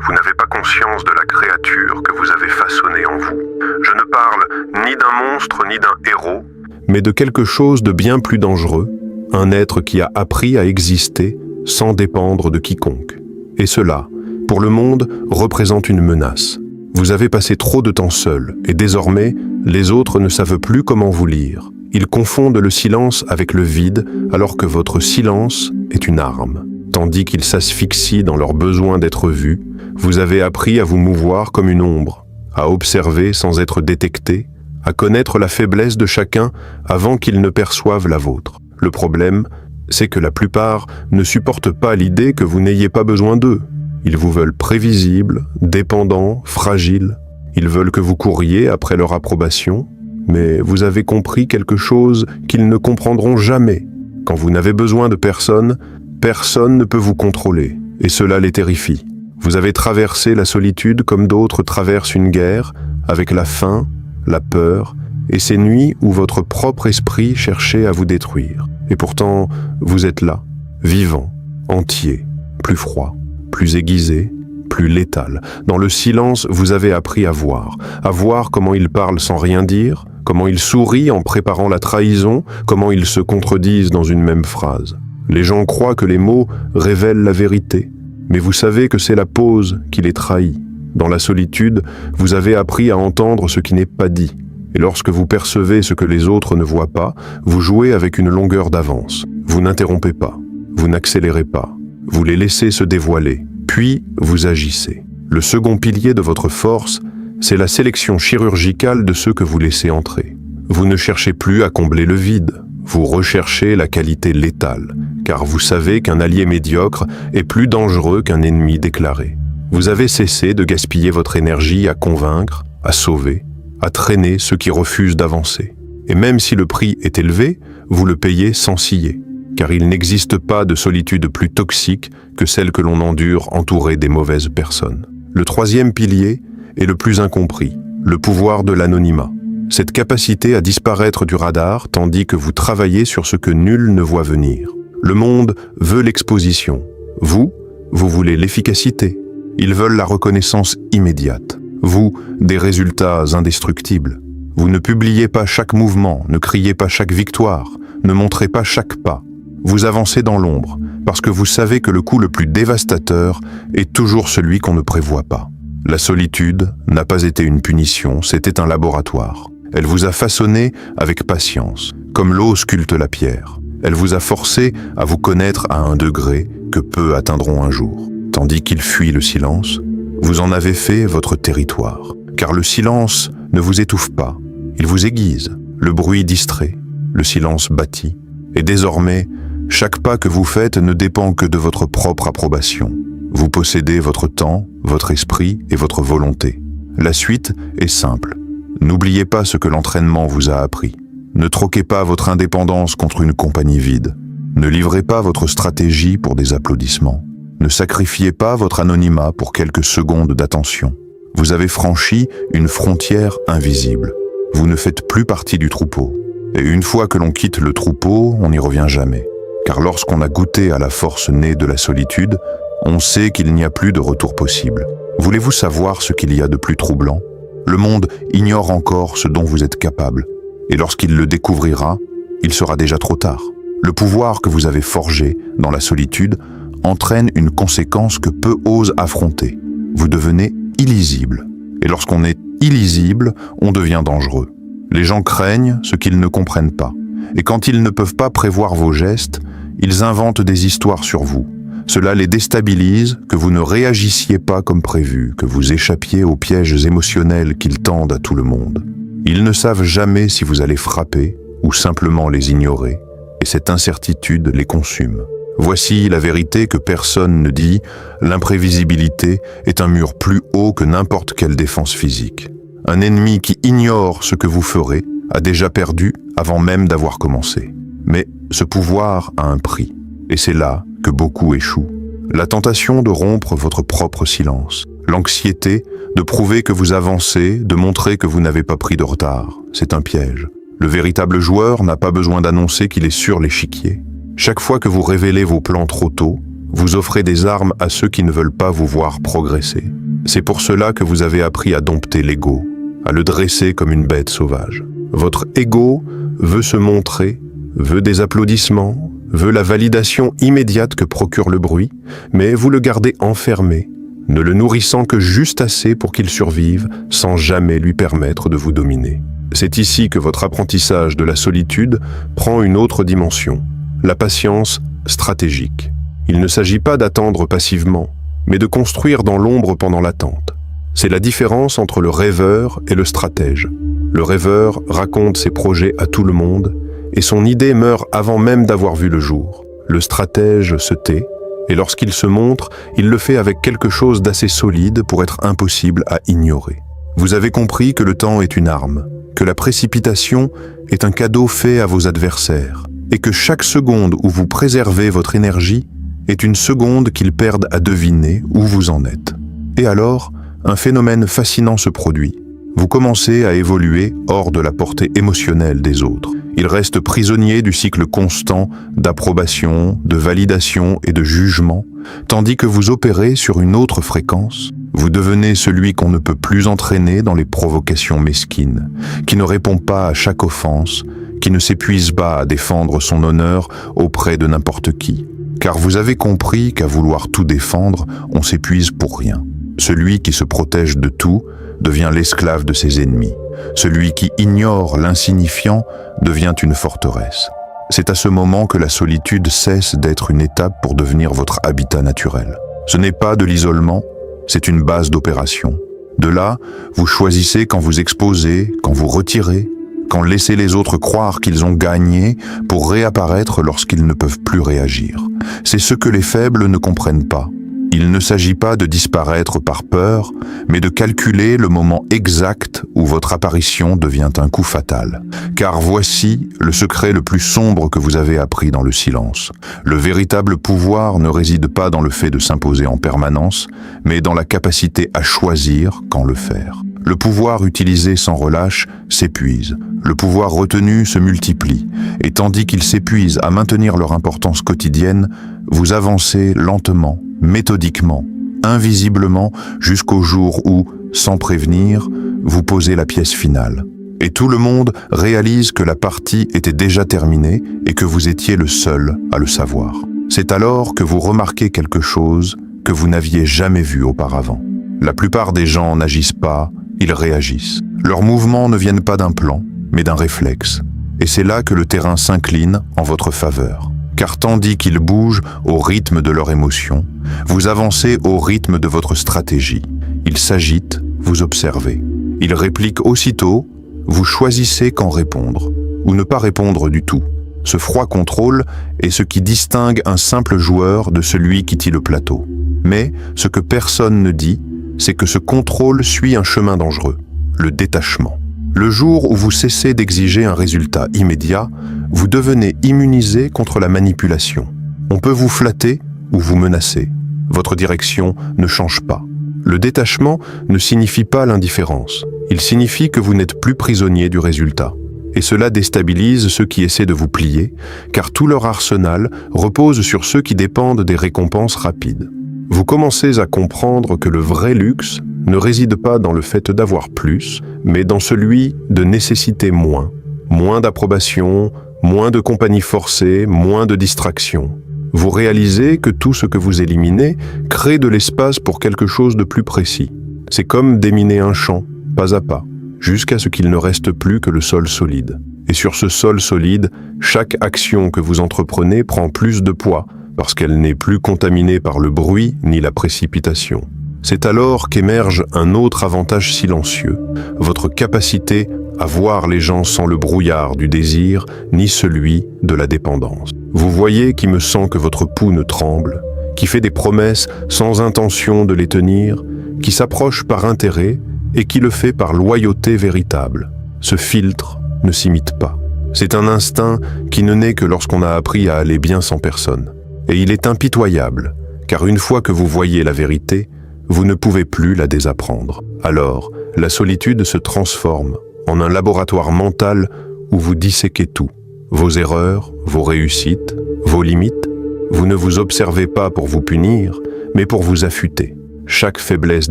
Vous n'avez pas conscience de la créature que vous avez façonnée en vous. Je ne parle ni d'un monstre ni d'un héros, mais de quelque chose de bien plus dangereux, un être qui a appris à exister sans dépendre de quiconque. Et cela, pour le monde, représente une menace. Vous avez passé trop de temps seul, et désormais, les autres ne savent plus comment vous lire. Ils confondent le silence avec le vide, alors que votre silence est une arme. Tandis qu'ils s'asphyxient dans leur besoin d'être vus, vous avez appris à vous mouvoir comme une ombre, à observer sans être détecté, à connaître la faiblesse de chacun avant qu'ils ne perçoivent la vôtre. Le problème, c'est que la plupart ne supportent pas l'idée que vous n'ayez pas besoin d'eux. Ils vous veulent prévisibles, dépendants, fragiles. Ils veulent que vous couriez après leur approbation, mais vous avez compris quelque chose qu'ils ne comprendront jamais. Quand vous n'avez besoin de personne, personne ne peut vous contrôler, et cela les terrifie. Vous avez traversé la solitude comme d'autres traversent une guerre, avec la faim, la peur, et ces nuits où votre propre esprit cherchait à vous détruire. Et pourtant, vous êtes là, vivant, entier, plus froid, plus aiguisé, plus létal. Dans le silence, vous avez appris à voir comment il parle sans rien dire, comment il sourit en préparant la trahison, comment ils se contredisent dans une même phrase. Les gens croient que les mots révèlent la vérité, mais vous savez que c'est la pause qui les trahit. Dans la solitude, vous avez appris à entendre ce qui n'est pas dit. Et lorsque vous percevez ce que les autres ne voient pas, vous jouez avec une longueur d'avance. Vous n'interrompez pas, vous n'accélérez pas, vous les laissez se dévoiler, puis vous agissez. Le second pilier de votre force, c'est la sélection chirurgicale de ceux que vous laissez entrer. Vous ne cherchez plus à combler le vide, vous recherchez la qualité létale, car vous savez qu'un allié médiocre est plus dangereux qu'un ennemi déclaré. Vous avez cessé de gaspiller votre énergie à convaincre, à sauver, à traîner ceux qui refusent d'avancer. Et même si le prix est élevé, vous le payez sans ciller, car il n'existe pas de solitude plus toxique que celle que l'on endure entouré des mauvaises personnes. Le troisième pilier est le plus incompris, le pouvoir de l'anonymat. Cette capacité à disparaître du radar tandis que vous travaillez sur ce que nul ne voit venir. Le monde veut l'exposition. Vous voulez l'efficacité. Ils veulent la reconnaissance immédiate. Vous, des résultats indestructibles. Vous ne publiez pas chaque mouvement, ne criez pas chaque victoire, ne montrez pas chaque pas. Vous avancez dans l'ombre, parce que vous savez que le coup le plus dévastateur est toujours celui qu'on ne prévoit pas. La solitude n'a pas été une punition, c'était un laboratoire. Elle vous a façonné avec patience, comme l'eau sculpte la pierre. Elle vous a forcé à vous connaître à un degré que peu atteindront un jour. Tandis qu'il fuit le silence, vous en avez fait votre territoire. Car le silence ne vous étouffe pas, il vous aiguise. Le bruit distrait, le silence bâtit. Et désormais, chaque pas que vous faites ne dépend que de votre propre approbation. Vous possédez votre temps, votre esprit et votre volonté. La suite est simple. N'oubliez pas ce que l'entraînement vous a appris. Ne troquez pas votre indépendance contre une compagnie vide. Ne livrez pas votre stratégie pour des applaudissements. Ne sacrifiez pas votre anonymat pour quelques secondes d'attention. Vous avez franchi une frontière invisible. Vous ne faites plus partie du troupeau. Et une fois que l'on quitte le troupeau, on n'y revient jamais. Car lorsqu'on a goûté à la force née de la solitude, on sait qu'il n'y a plus de retour possible. Voulez-vous savoir ce qu'il y a de plus troublant ? Le monde ignore encore ce dont vous êtes capable. Et lorsqu'il le découvrira, il sera déjà trop tard. Le pouvoir que vous avez forgé dans la solitude entraîne une conséquence que peu osent affronter. Vous devenez illisible. Et lorsqu'on est illisible, on devient dangereux. Les gens craignent ce qu'ils ne comprennent pas. Et quand ils ne peuvent pas prévoir vos gestes, ils inventent des histoires sur vous. Cela les déstabilise, que vous ne réagissiez pas comme prévu, que vous échappiez aux pièges émotionnels qu'ils tendent à tout le monde. Ils ne savent jamais si vous allez frapper ou simplement les ignorer, et cette incertitude les consume. Voici la vérité que personne ne dit, l'imprévisibilité est un mur plus haut que n'importe quelle défense physique. Un ennemi qui ignore ce que vous ferez a déjà perdu avant même d'avoir commencé. Mais ce pouvoir a un prix, et c'est là que beaucoup échouent. La tentation de rompre votre propre silence, l'anxiété de prouver que vous avancez, de montrer que vous n'avez pas pris de retard, c'est un piège. Le véritable joueur n'a pas besoin d'annoncer qu'il est sur l'échiquier. Chaque fois que vous révélez vos plans trop tôt, Vous offrez des armes à ceux qui ne veulent pas vous voir progresser. C'est pour cela que vous avez appris à dompter l'ego, à le dresser comme une bête sauvage. Votre ego veut se montrer, veut des applaudissements, veut la validation immédiate que procure le bruit, mais vous le gardez enfermé, ne le nourrissant que juste assez pour qu'il survive, sans jamais lui permettre de vous dominer. C'est ici que votre apprentissage de la solitude prend une autre dimension, la patience stratégique. Il ne s'agit pas d'attendre passivement, mais de construire dans l'ombre pendant l'attente. C'est la différence entre le rêveur et le stratège. Le rêveur raconte ses projets à tout le monde, et son idée meurt avant même d'avoir vu le jour. Le stratège se tait, et lorsqu'il se montre, il le fait avec quelque chose d'assez solide pour être impossible à ignorer. Vous avez compris que le temps est une arme, que la précipitation est un cadeau fait à vos adversaires, et que chaque seconde où vous préservez votre énergie est une seconde qu'ils perdent à deviner où vous en êtes. Et alors, un phénomène fascinant se produit. Vous commencez à évoluer hors de la portée émotionnelle des autres. Ils restent prisonniers du cycle constant d'approbation, de validation et de jugement, tandis que vous opérez sur une autre fréquence. Vous devenez celui qu'on ne peut plus entraîner dans les provocations mesquines, qui ne répond pas à chaque offense, qui ne s'épuise pas à défendre son honneur auprès de n'importe qui. Car vous avez compris qu'à vouloir tout défendre, on s'épuise pour rien. Celui qui se protège de tout devient l'esclave de ses ennemis. Celui qui ignore l'insignifiant devient une forteresse. C'est à ce moment que la solitude cesse d'être une étape pour devenir votre habitat naturel. Ce n'est pas de l'isolement, c'est une base d'opération. De là, vous choisissez quand vous exposez, quand vous retirez, quand laissez les autres croire qu'ils ont gagné pour réapparaître lorsqu'ils ne peuvent plus réagir. C'est ce que les faibles ne comprennent pas. Il ne s'agit pas de disparaître par peur, mais de calculer le moment exact où votre apparition devient un coup fatal. Car voici le secret le plus sombre que vous avez appris dans le silence. Le véritable pouvoir ne réside pas dans le fait de s'imposer en permanence, mais dans la capacité à choisir quand le faire. Le pouvoir utilisé sans relâche s'épuise. Le pouvoir retenu se multiplie. Et tandis qu'ils s'épuisent à maintenir leur importance quotidienne, vous avancez lentement, méthodiquement, invisiblement, jusqu'au jour où, sans prévenir, vous posez la pièce finale. Et tout le monde réalise que la partie était déjà terminée et que vous étiez le seul à le savoir. C'est alors que vous remarquez quelque chose que vous n'aviez jamais vu auparavant. La plupart des gens n'agissent pas, ils réagissent. Leurs mouvements ne viennent pas d'un plan, mais d'un réflexe. Et c'est là que le terrain s'incline en votre faveur. Car tandis qu'ils bougent au rythme de leur émotion, vous avancez au rythme de votre stratégie. Ils s'agitent, vous observez. Ils répliquent aussitôt, vous choisissez quand répondre, ou ne pas répondre du tout. Ce froid contrôle est ce qui distingue un simple joueur de celui qui tille le plateau. Mais ce que personne ne dit, c'est que ce contrôle suit un chemin dangereux, le détachement. Le jour où vous cessez d'exiger un résultat immédiat, vous devenez immunisé contre la manipulation. On peut vous flatter ou vous menacer. Votre direction ne change pas. Le détachement ne signifie pas l'indifférence. Il signifie que vous n'êtes plus prisonnier du résultat. Et cela déstabilise ceux qui essaient de vous plier, car tout leur arsenal repose sur ceux qui dépendent des récompenses rapides. Vous commencez à comprendre que le vrai luxe ne réside pas dans le fait d'avoir plus, mais dans celui de nécessiter moins. Moins d'approbation, moins de compagnie forcée, moins de distraction. Vous réalisez que tout ce que vous éliminez crée de l'espace pour quelque chose de plus précis. C'est comme déminer un champ, pas à pas, jusqu'à ce qu'il ne reste plus que le sol solide. Et sur ce sol solide, chaque action que vous entreprenez prend plus de poids, parce qu'elle n'est plus contaminée par le bruit ni la précipitation. C'est alors qu'émerge un autre avantage silencieux, votre capacité à voir les gens sans le brouillard du désir, ni celui de la dépendance. Vous voyez qui me sent que votre pouls ne tremble, qui fait des promesses sans intention de les tenir, qui s'approche par intérêt et qui le fait par loyauté véritable. Ce filtre ne s'imite pas. C'est un instinct qui ne naît que lorsqu'on a appris à aller bien sans personne. Et il est impitoyable, car une fois que vous voyez la vérité, vous ne pouvez plus la désapprendre. Alors, la solitude se transforme en un laboratoire mental où vous disséquez tout. Vos erreurs, vos réussites, vos limites. Vous ne vous observez pas pour vous punir, mais pour vous affûter. Chaque faiblesse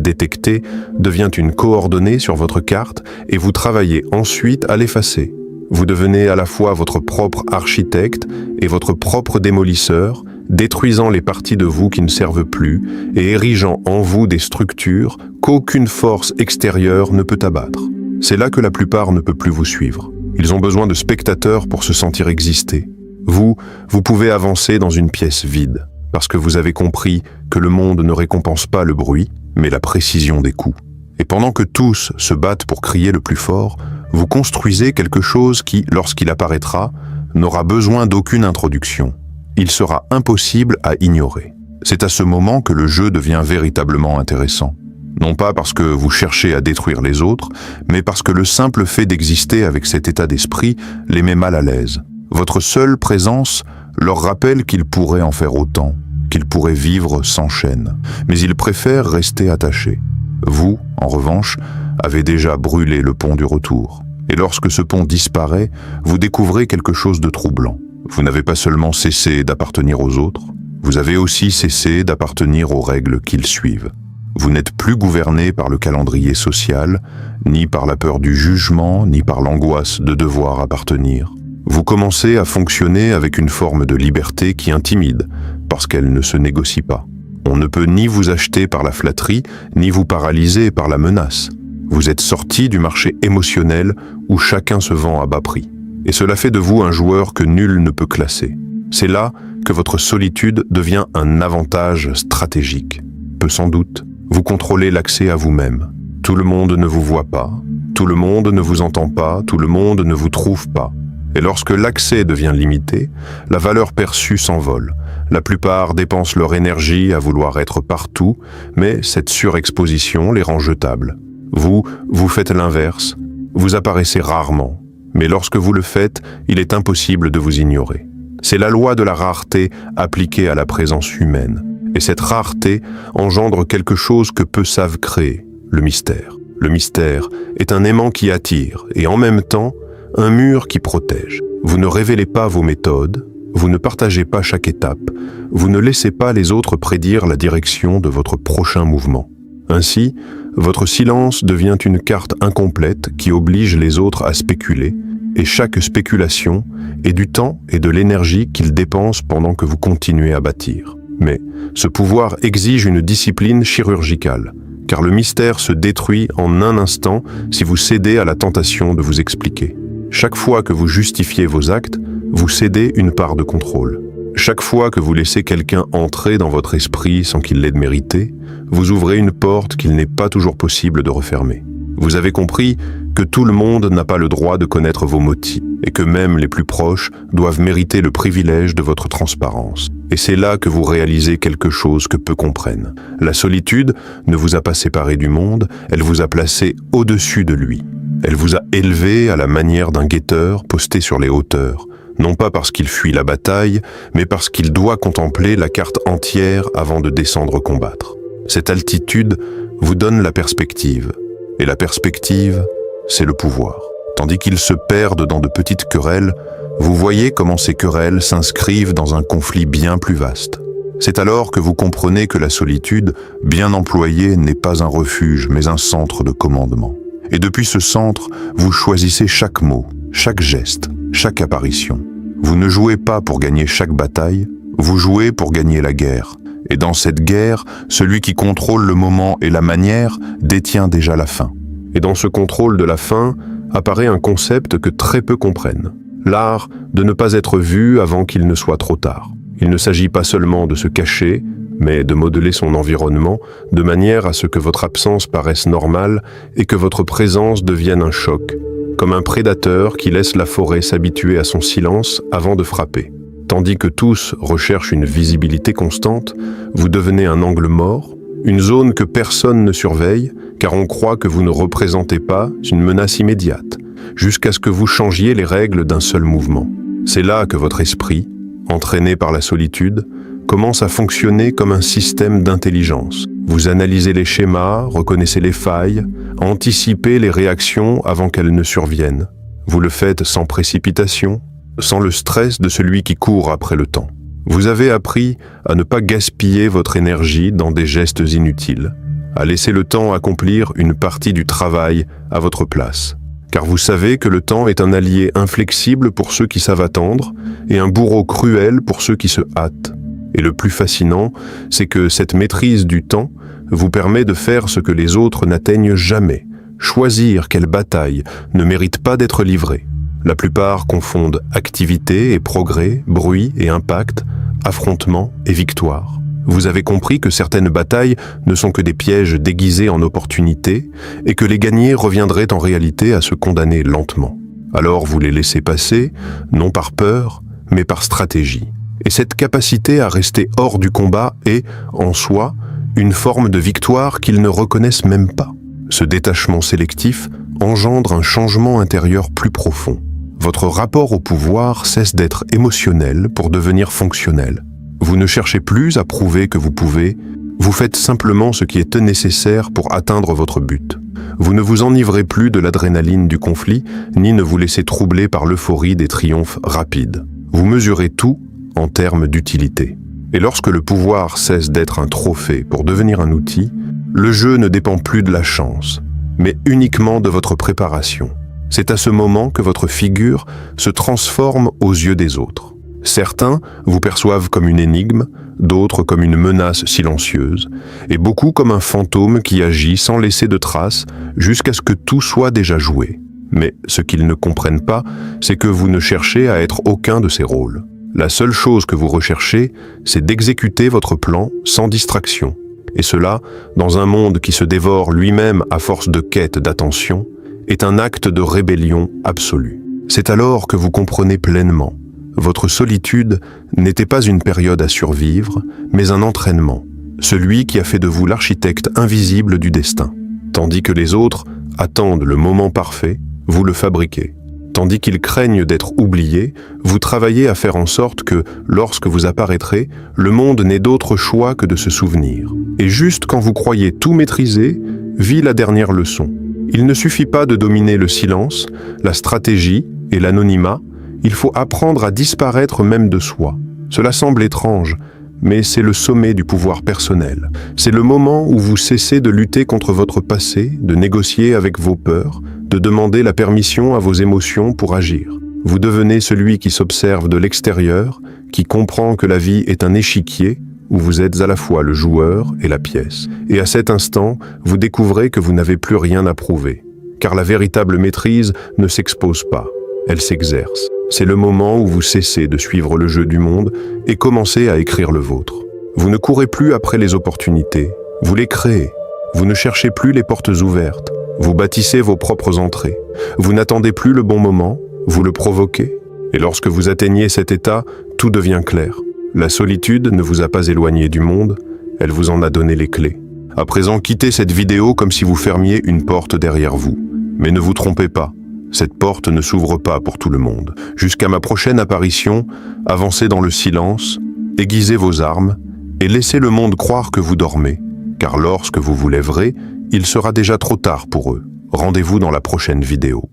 détectée devient une coordonnée sur votre carte et vous travaillez ensuite à l'effacer. Vous devenez à la fois votre propre architecte et votre propre démolisseur, détruisant les parties de vous qui ne servent plus et érigeant en vous des structures qu'aucune force extérieure ne peut abattre. C'est là que la plupart ne peut plus vous suivre. Ils ont besoin de spectateurs pour se sentir exister. Vous pouvez avancer dans une pièce vide, parce que vous avez compris que le monde ne récompense pas le bruit, mais la précision des coups. Et pendant que tous se battent pour crier le plus fort, vous construisez quelque chose qui, lorsqu'il apparaîtra, n'aura besoin d'aucune introduction. Il sera impossible à ignorer. C'est à ce moment que le jeu devient véritablement intéressant. Non pas parce que vous cherchez à détruire les autres, mais parce que le simple fait d'exister avec cet état d'esprit les met mal à l'aise. Votre seule présence leur rappelle qu'ils pourraient en faire autant, qu'ils pourraient vivre sans chaîne, mais ils préfèrent rester attachés. Vous, en revanche, avez déjà brûlé le pont du retour. Et lorsque ce pont disparaît, vous découvrez quelque chose de troublant. Vous n'avez pas seulement cessé d'appartenir aux autres, vous avez aussi cessé d'appartenir aux règles qu'ils suivent. Vous n'êtes plus gouverné par le calendrier social, ni par la peur du jugement, ni par l'angoisse de devoir appartenir. Vous commencez à fonctionner avec une forme de liberté qui intimide, parce qu'elle ne se négocie pas. On ne peut ni vous acheter par la flatterie, ni vous paralyser par la menace. Vous êtes sorti du marché émotionnel où chacun se vend à bas prix. Et cela fait de vous un joueur que nul ne peut classer. C'est là que votre solitude devient un avantage stratégique. Peu sans doute, vous contrôlez l'accès à vous-même. Tout le monde ne vous voit pas, tout le monde ne vous entend pas, tout le monde ne vous trouve pas. Et lorsque l'accès devient limité, la valeur perçue s'envole. La plupart dépensent leur énergie à vouloir être partout, mais cette surexposition les rend jetables. Vous faites l'inverse. Vous apparaissez rarement, mais lorsque vous le faites, il est impossible de vous ignorer. C'est la loi de la rareté appliquée à la présence humaine. Et cette rareté engendre quelque chose que peu savent créer, le mystère. Le mystère est un aimant qui attire et en même temps, un mur qui protège. Vous ne révélez pas vos méthodes, vous ne partagez pas chaque étape, vous ne laissez pas les autres prédire la direction de votre prochain mouvement. Ainsi, votre silence devient une carte incomplète qui oblige les autres à spéculer, et chaque spéculation est du temps et de l'énergie qu'ils dépensent pendant que vous continuez à bâtir. Mais ce pouvoir exige une discipline chirurgicale, car le mystère se détruit en un instant si vous cédez à la tentation de vous expliquer. Chaque fois que vous justifiez vos actes, vous cédez une part de contrôle. Chaque fois que vous laissez quelqu'un entrer dans votre esprit sans qu'il l'ait mérité, vous ouvrez une porte qu'il n'est pas toujours possible de refermer. Vous avez compris que tout le monde n'a pas le droit de connaître vos motifs et que même les plus proches doivent mériter le privilège de votre transparence. Et c'est là que vous réalisez quelque chose que peu comprennent. La solitude ne vous a pas séparé du monde, elle vous a placé au-dessus de lui. Elle vous a élevé à la manière d'un guetteur posté sur les hauteurs, non pas parce qu'il fuit la bataille, mais parce qu'il doit contempler la carte entière avant de descendre combattre. Cette altitude vous donne la perspective, et la perspective, c'est le pouvoir. Tandis qu'ils se perdent dans de petites querelles, vous voyez comment ces querelles s'inscrivent dans un conflit bien plus vaste. C'est alors que vous comprenez que la solitude, bien employée, n'est pas un refuge, mais un centre de commandement. Et depuis ce centre, vous choisissez chaque mot, chaque geste, chaque apparition. Vous ne jouez pas pour gagner chaque bataille, vous jouez pour gagner la guerre. Et dans cette guerre, celui qui contrôle le moment et la manière détient déjà la fin. Et dans ce contrôle de la fin, apparaît un concept que très peu comprennent. L'art de ne pas être vu avant qu'il ne soit trop tard. Il ne s'agit pas seulement de se cacher, mais de modeler son environnement de manière à ce que votre absence paraisse normale et que votre présence devienne un choc, comme un prédateur qui laisse la forêt s'habituer à son silence avant de frapper. Tandis que tous recherchent une visibilité constante, vous devenez un angle mort, une zone que personne ne surveille, car on croit que vous ne représentez pas une menace immédiate, jusqu'à ce que vous changiez les règles d'un seul mouvement. C'est là que votre esprit, entraîné par la solitude, commence à fonctionner comme un système d'intelligence. Vous analysez les schémas, reconnaissez les failles, anticipez les réactions avant qu'elles ne surviennent. Vous le faites sans précipitation, sans le stress de celui qui court après le temps. Vous avez appris à ne pas gaspiller votre énergie dans des gestes inutiles, à laisser le temps accomplir une partie du travail à votre place. Car vous savez que le temps est un allié inflexible pour ceux qui savent attendre et un bourreau cruel pour ceux qui se hâtent. Et le plus fascinant, c'est que cette maîtrise du temps vous permet de faire ce que les autres n'atteignent jamais, choisir quelle bataille ne mérite pas d'être livrée. La plupart confondent activité et progrès, bruit et impact, affrontement et victoire. Vous avez compris que certaines batailles ne sont que des pièges déguisés en opportunités et que les gagner reviendrait en réalité à se condamner lentement. Alors vous les laissez passer, non par peur, mais par stratégie. Et cette capacité à rester hors du combat est, en soi, une forme de victoire qu'ils ne reconnaissent même pas. Ce détachement sélectif engendre un changement intérieur plus profond. Votre rapport au pouvoir cesse d'être émotionnel pour devenir fonctionnel. Vous ne cherchez plus à prouver que vous pouvez, vous faites simplement ce qui est nécessaire pour atteindre votre but. Vous ne vous enivrez plus de l'adrénaline du conflit, ni ne vous laissez troubler par l'euphorie des triomphes rapides. Vous mesurez tout en termes d'utilité. Et lorsque le pouvoir cesse d'être un trophée pour devenir un outil, le jeu ne dépend plus de la chance, mais uniquement de votre préparation. C'est à ce moment que votre figure se transforme aux yeux des autres. Certains vous perçoivent comme une énigme, d'autres comme une menace silencieuse, et beaucoup comme un fantôme qui agit sans laisser de traces jusqu'à ce que tout soit déjà joué. Mais ce qu'ils ne comprennent pas, c'est que vous ne cherchez à être aucun de ces rôles. La seule chose que vous recherchez, c'est d'exécuter votre plan sans distraction. Et cela, dans un monde qui se dévore lui-même à force de quête d'attention, est un acte de rébellion absolue. C'est alors que vous comprenez pleinement. Votre solitude n'était pas une période à survivre, mais un entraînement, celui qui a fait de vous l'architecte invisible du destin. Tandis que les autres attendent le moment parfait, vous le fabriquez. Tandis qu'ils craignent d'être oubliés, vous travaillez à faire en sorte que, lorsque vous apparaîtrez, le monde n'ait d'autre choix que de se souvenir. Et juste quand vous croyez tout maîtriser, vit la dernière leçon. Il ne suffit pas de dominer le silence, la stratégie et l'anonymat, il faut apprendre à disparaître même de soi. Cela semble étrange, mais c'est le sommet du pouvoir personnel. C'est le moment où vous cessez de lutter contre votre passé, de négocier avec vos peurs, de demander la permission à vos émotions pour agir. Vous devenez celui qui s'observe de l'extérieur, qui comprend que la vie est un échiquier où vous êtes à la fois le joueur et la pièce. Et à cet instant, vous découvrez que vous n'avez plus rien à prouver. Car la véritable maîtrise ne s'expose pas, elle s'exerce. C'est le moment où vous cessez de suivre le jeu du monde et commencez à écrire le vôtre. Vous ne courez plus après les opportunités, vous les créez. Vous ne cherchez plus les portes ouvertes, vous bâtissez vos propres entrées. Vous n'attendez plus le bon moment, vous le provoquez. Et lorsque vous atteignez cet état, tout devient clair. La solitude ne vous a pas éloigné du monde, elle vous en a donné les clés. À présent, quittez cette vidéo comme si vous fermiez une porte derrière vous. Mais ne vous trompez pas. Cette porte ne s'ouvre pas pour tout le monde. Jusqu'à ma prochaine apparition, avancez dans le silence, aiguisez vos armes et laissez le monde croire que vous dormez. Car lorsque vous vous lèverez, il sera déjà trop tard pour eux. Rendez-vous dans la prochaine vidéo.